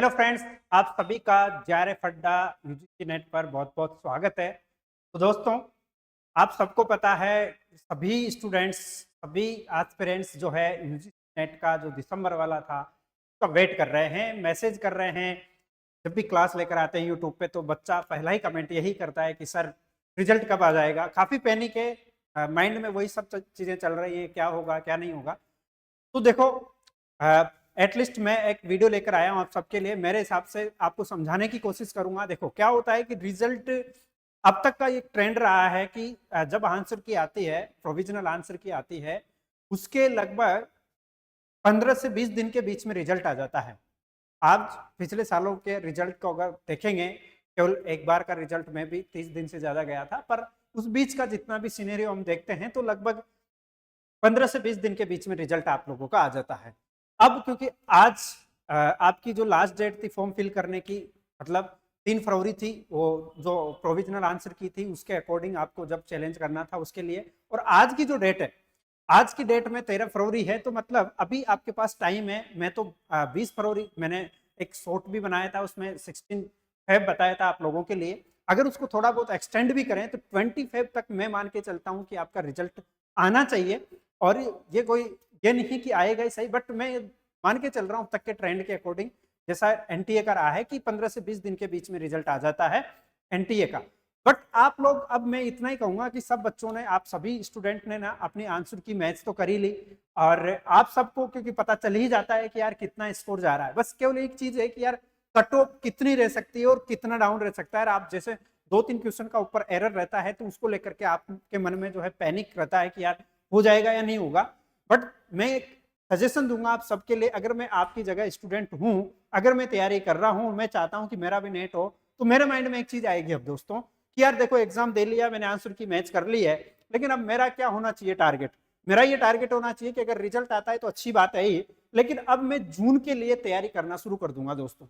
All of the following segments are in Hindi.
हेलो फ्रेंड्स, आप सभी का जेआरएफ अड्डा यूजीसी नेट पर बहुत बहुत स्वागत है। तो दोस्तों, आप सबको पता है, सभी स्टूडेंट्स, सभी एस्पिरेंट्स जो है यूजीसी नेट का जो दिसंबर वाला था उसका वेट कर रहे हैं, मैसेज कर रहे हैं। जब भी क्लास लेकर आते हैं यूट्यूब पे तो बच्चा पहला ही कमेंट यही करता है कि सर रिजल्ट कब आ जाएगा। काफ़ी पैनिक है, माइंड में वही सब चीज़ें चल रही हैं, क्या होगा क्या नहीं होगा। तो देखो, एटलीस्ट मैं एक वीडियो लेकर आया हूँ आप सबके लिए। मेरे हिसाब से आपको समझाने की कोशिश करूंगा। देखो क्या होता है कि रिजल्ट अब तक का एक ट्रेंड रहा है कि जब आंसर की आती है, प्रोविजनल आंसर की आती है, उसके लगभग 15 से 20 दिन के बीच में रिजल्ट आ जाता है। आप पिछले सालों के रिजल्ट को अगर देखेंगे, केवल एक बार का रिजल्ट में भी 30 दिन से ज्यादा गया था, पर उस बीच का जितना भी सिनेरियो हम देखते हैं तो लगभग 15 से 20 दिन के बीच में रिजल्ट आप लोगों का आ जाता है। अब क्योंकि आज आपकी जो लास्ट डेट थी फॉर्म फिल करने की, मतलब 3 फरवरी थी, वो जो प्रोविजनल आंसर की थी उसके अकॉर्डिंग आपको जब चैलेंज करना था उसके लिए। और आज की जो डेट है, आज की डेट में 13 फरवरी है, तो मतलब अभी आपके पास टाइम है। मैं तो 20 फरवरी मैंने एक शॉर्ट भी बनाया था, उसमें 16 फेब बताया था आप लोगों के लिए। अगर उसको थोड़ा बहुत एक्सटेंड भी करें तो 20 फेब तक मैं मान के चलता हूं कि आपका रिजल्ट आना चाहिए। और ये कोई ये नहीं कि आएगा ही सही, बट मैं मान के चल रहा हूं तक के ट्रेंड के अकॉर्डिंग, जैसा एनटीए का रहा है कि 15 से 20 दिन के बीच में रिजल्ट आ जाता है एनटीए का। बट आप लोग, अब मैं इतना ही कहूंगा कि सब बच्चों ने, आप सभी स्टूडेंट ने ना अपनी आंसर की मैच तो कर ही ली, और आप सबको क्योंकि पता चल ही जाता है कि यार कितना स्कोर जा रहा है। बस केवल एक चीज है कि यार कट ऑफ कितनी रह सकती है और कितना डाउन रह सकता है। आप जैसे 2-3 क्वेश्चन का ऊपर एरर रहता है तो उसको लेकर के आपके मन में जो है पैनिक रहता है कि यार हो जाएगा या नहीं होगा। बट मैं एक सजेशन दूंगा आप सबके लिए, अगर मैं आपकी जगह स्टूडेंट हूं, अगर मैं तैयारी कर रहा हूं, मैं चाहता हूं कि मेरा भी नेट हो, तो मेरे माइंड में एक चीज आएगी अब दोस्तों कि यार देखो, एग्जाम दे लिया मैंने, आंसर की मैच कर ली है, लेकिन अब मेरा क्या होना चाहिए टारगेट। मेरा ये टारगेट होना चाहिए कि अगर रिजल्ट आता है तो अच्छी बात है ही, लेकिन अब मैं जून के लिए तैयारी करना शुरू कर दूंगा दोस्तों।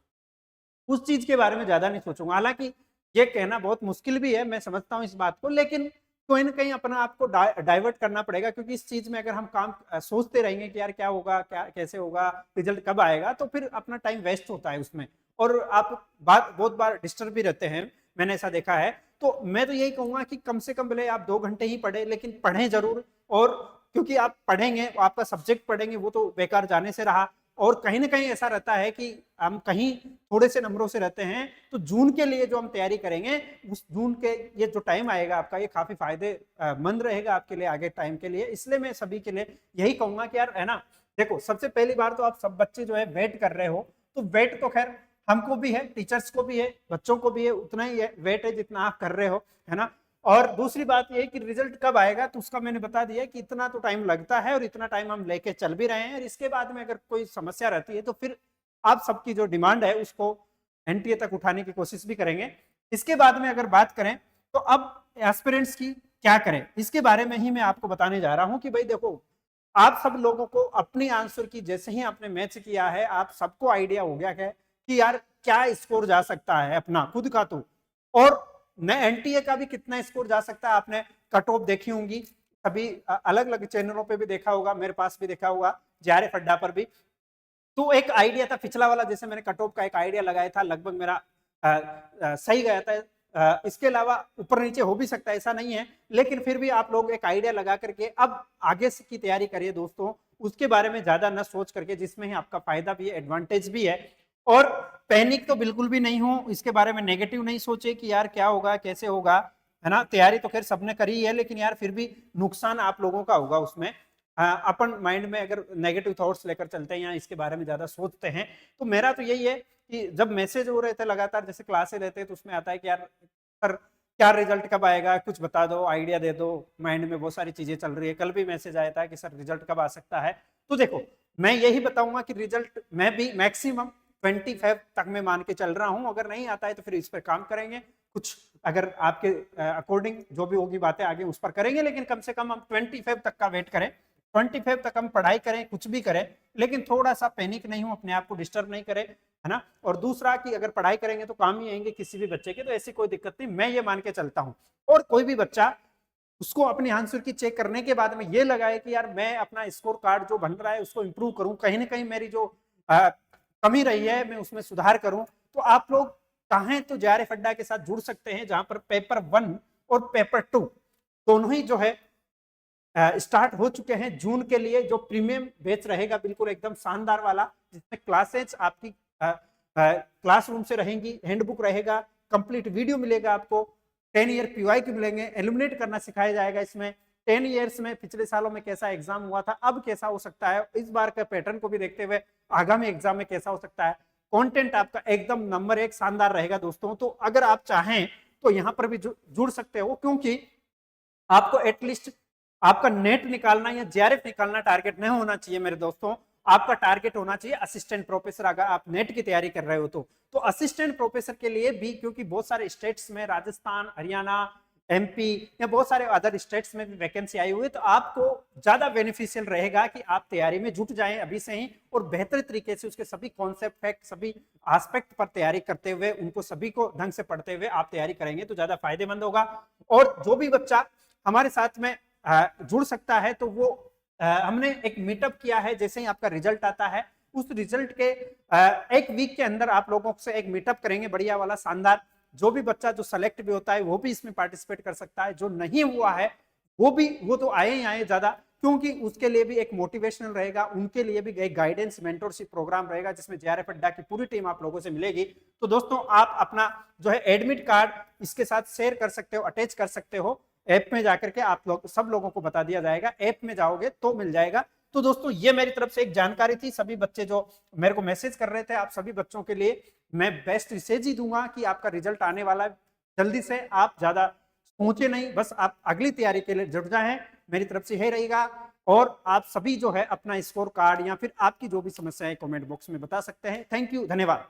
उस चीज के बारे में ज्यादा नहीं सोचूंगा। हालांकि ये कहना बहुत मुश्किल भी है, मैं समझता हूँ इस बात को, लेकिन कहीं ना कहीं अपना आपको डाइवर्ट करना पड़ेगा, क्योंकि इस चीज में अगर हम काम सोचते रहेंगे कि यार क्या होगा, क्या कैसे होगा, रिजल्ट कब आएगा, तो फिर अपना टाइम वेस्ट होता है उसमें। और आप बात बहुत बार डिस्टर्ब भी रहते हैं, मैंने ऐसा देखा है। तो मैं तो यही कहूंगा कि कम से कम भले आप 2 घंटे ही पढ़े, लेकिन पढ़ें जरूर। और क्योंकि आप पढ़ेंगे, आपका सब्जेक्ट पढ़ेंगे, वो तो बेकार जाने से रहा। और कहीं ना कहीं ऐसा रहता है कि हम कहीं थोड़े से नंबरों से रहते हैं, तो जून के लिए जो हम तैयारी करेंगे, उस जून के ये जो टाइम आएगा आपका, ये काफी फायदेमंद रहेगा आपके लिए आगे टाइम के लिए। इसलिए मैं सभी के लिए यही कहूंगा कि यार है ना, देखो सबसे पहली बार तो आप सब बच्चे जो है वेट कर रहे हो, तो वेट तो खैर हमको भी है, टीचर्स को भी है, बच्चों को भी है, उतना ही है वेट है जितना आप कर रहे हो, है ना। और दूसरी बात यह कि रिजल्ट कब आएगा तो उसका मैंने बता दिया कि इतना तो टाइम लगता है, और इतना टाइम हम लेके चल भी रहे हैं। और इसके बाद में अगर कोई समस्या रहती है तो फिर आप सबकी जो डिमांड है उसको एनटीए तक उठाने की कोशिश भी करेंगे। इसके बाद में अगर बात करें तो अब एस्पिरेंट्स की क्या करें, इसके बारे में ही मैं आपको बताने जा रहा हूं कि भाई देखो, आप सब लोगों को अपनी आंसर की जैसे ही आपने मैच किया है, आप सबको आइडिया हो गया है कि यार क्या स्कोर जा सकता है अपना खुद का। तो और न एनटीए का भी कितना स्कोर जा सकता है, आपने कट ऑफ देखी होंगी, सभी अलग अलग चैनलों पे भी देखा होगा, मेरे पास भी देखा होगा, जेआरएफ अड्डा पर भी। तो एक आइडिया था पिछला वाला, जैसे मैंने कट ऑफ का एक आइडिया लगाया था, लगभग मेरा सही गया था। इसके अलावा ऊपर नीचे हो भी सकता है, ऐसा नहीं है, लेकिन फिर भी आप लोग एक आइडिया लगा करके अब आगे की तैयारी करिए दोस्तों, उसके बारे में ज्यादा न सोच करके, जिसमें ही आपका फायदा भी है, एडवांटेज भी है। और पैनिक तो बिल्कुल भी नहीं हो, इसके बारे में नेगेटिव नहीं सोचे कि यार क्या होगा कैसे होगा, है ना। तैयारी तो खैर सबने करी है, लेकिन यार फिर भी नुकसान आप लोगों का होगा उसमें। अपन माइंड में अगर नेगेटिव थॉट्स लेकर चलते हैं या इसके बारे में ज्यादा सोचते हैं, तो मेरा तो यही है कि जब मैसेज हो रहे थे लगातार, जैसे क्लासे रहते हैं, तो उसमें आता है कि यार सर क्या रिजल्ट कब आएगा, कुछ बता दो, आइडिया दे दो। माइंड में बहुत सारी चीजें चल रही है। कल भी मैसेज आया था कि सर रिजल्ट कब आ सकता है। तो देखो, मैं यही बताऊंगा कि रिजल्ट मैं भी मैक्सिमम 25 तक मैं मान के चल रहा हूं। अगर नहीं आता है तो फिर इस पर काम करेंगे, कुछ अगर आपके अकॉर्डिंग जो भी होगी बातें आगे उस पर करेंगे, लेकिन कम से कम हम 25 तक का वेट करें। 25 तक हम पढ़ाई करें, कुछ भी करें, लेकिन थोड़ा सा पैनिक नहीं हो, अपने आप को डिस्टर्ब नहीं करें, है ना। और दूसरा कि अगर पढ़ाई करेंगे तो काम ही आएंगे किसी भी बच्चे के, तो ऐसी कोई दिक्कत नहीं, मैं ये मान के चलता हूं। और कोई भी बच्चा उसको अपनी आंसर की चेक करने के बाद में ये लगाए कि यार मैं अपना स्कोर कार्ड जो बन रहा है उसको इंप्रूव करूं, कहीं ना कहीं मेरी जो कमी रही है मैं उसमें सुधार करूं, तो आप लोग चाहें तो जेआरएफ अड्डा के साथ जुड़ सकते हैं, जहां पर पेपर 1 और पेपर 2 दोनों ही जो है स्टार्ट हो चुके हैं जून के लिए। जो प्रीमियम बैच रहेगा बिल्कुल एकदम शानदार वाला, जिसमें क्लासेज आपकी क्लासरूम से रहेंगी, हैंडबुक रहेगा, कंप्लीट वीडियो मिलेगा आपको, 10 ईयर पीवाई की मिलेंगे, एलिमिनेट करना सिखाया जाएगा इसमें। 10 ईयर्स में पिछले सालों में कैसा एग्जाम हुआ था, अब कैसा हो सकता है, इस बार का पैटर्न को भी देखते हुए आगामी एग्जाम में कैसा हो सकता है। कंटेंट आपका एकदम नंबर 1 शानदार रहेगा दोस्तों। तो अगर आप चाहें तो यहाँ पर भी जुड़ सकते हो, क्योंकि आपको एटलीस्ट आपका नेट निकालना या जेआरएफ निकालना टारगेट नहीं होना चाहिए मेरे दोस्तों। आपका टारगेट होना चाहिए असिस्टेंट प्रोफेसर, अगर आप नेट की तैयारी कर रहे हो तो असिस्टेंट प्रोफेसर के लिए भी, क्योंकि बहुत सारे स्टेट्स में, राजस्थान, हरियाणा, एमपी या बहुत सारे अदर स्टेट्स में भी वैकेंसी आई हुई है, तो आपको ज्यादा बेनिफिशियल रहेगा कि आप तैयारी में जुट जाएं अभी से ही, और बेहतर तरीके से उसके सभी कॉन्सेप्ट, फैक्ट, सभी एस्पेक्ट पर तैयारी करते हुए, उनको सभी को ढंग से पढ़ते हुए आप तैयारी करेंगे तो ज्यादा फायदेमंद होगा। और जो भी बच्चा हमारे साथ में जुड़ सकता है, तो वो हमने एक मीटअप किया है, जैसे ही आपका रिजल्ट आता है उस रिजल्ट के 1 वीक के अंदर आप लोगों से एक मीटअप करेंगे बढ़िया वाला, शानदार। जो भी बच्चा जो सेलेक्ट भी होता है वो भी इसमें पार्टिसिपेट कर सकता है, जो नहीं हुआ है वो तो आए ही आए ज्यादा, क्योंकि उसके लिए भी एक मोटिवेशनल रहेगा, उनके लिए भी एक गाइडेंस मेंटरशिप प्रोग्राम रहेगा, जिसमें जेआरएफ अड्डा की पूरी टीम आप लोगों से मिलेगी। तो दोस्तों आप अपना जो है एडमिट कार्ड इसके साथ शेयर कर सकते हो, अटैच कर सकते हो, ऐप में जाकर के आप लोग सब लोगों को बता दिया जाएगा, ऐप में जाओगे तो मिल जाएगा। तो दोस्तों ये मेरी तरफ से एक जानकारी थी, सभी बच्चे जो मेरे को मैसेज कर रहे थे, आप सभी बच्चों के लिए मैं बेस्ट मैसेज ही दूंगा कि आपका रिजल्ट आने वाला है जल्दी से, आप ज्यादा सोचे नहीं, बस आप अगली तैयारी के लिए जुट जाएं, मेरी तरफ से यही रहेगा। और आप सभी जो है अपना स्कोर कार्ड या फिर आपकी जो भी समस्या है कमेंट बॉक्स में बता सकते हैं। थैंक यू, धन्यवाद।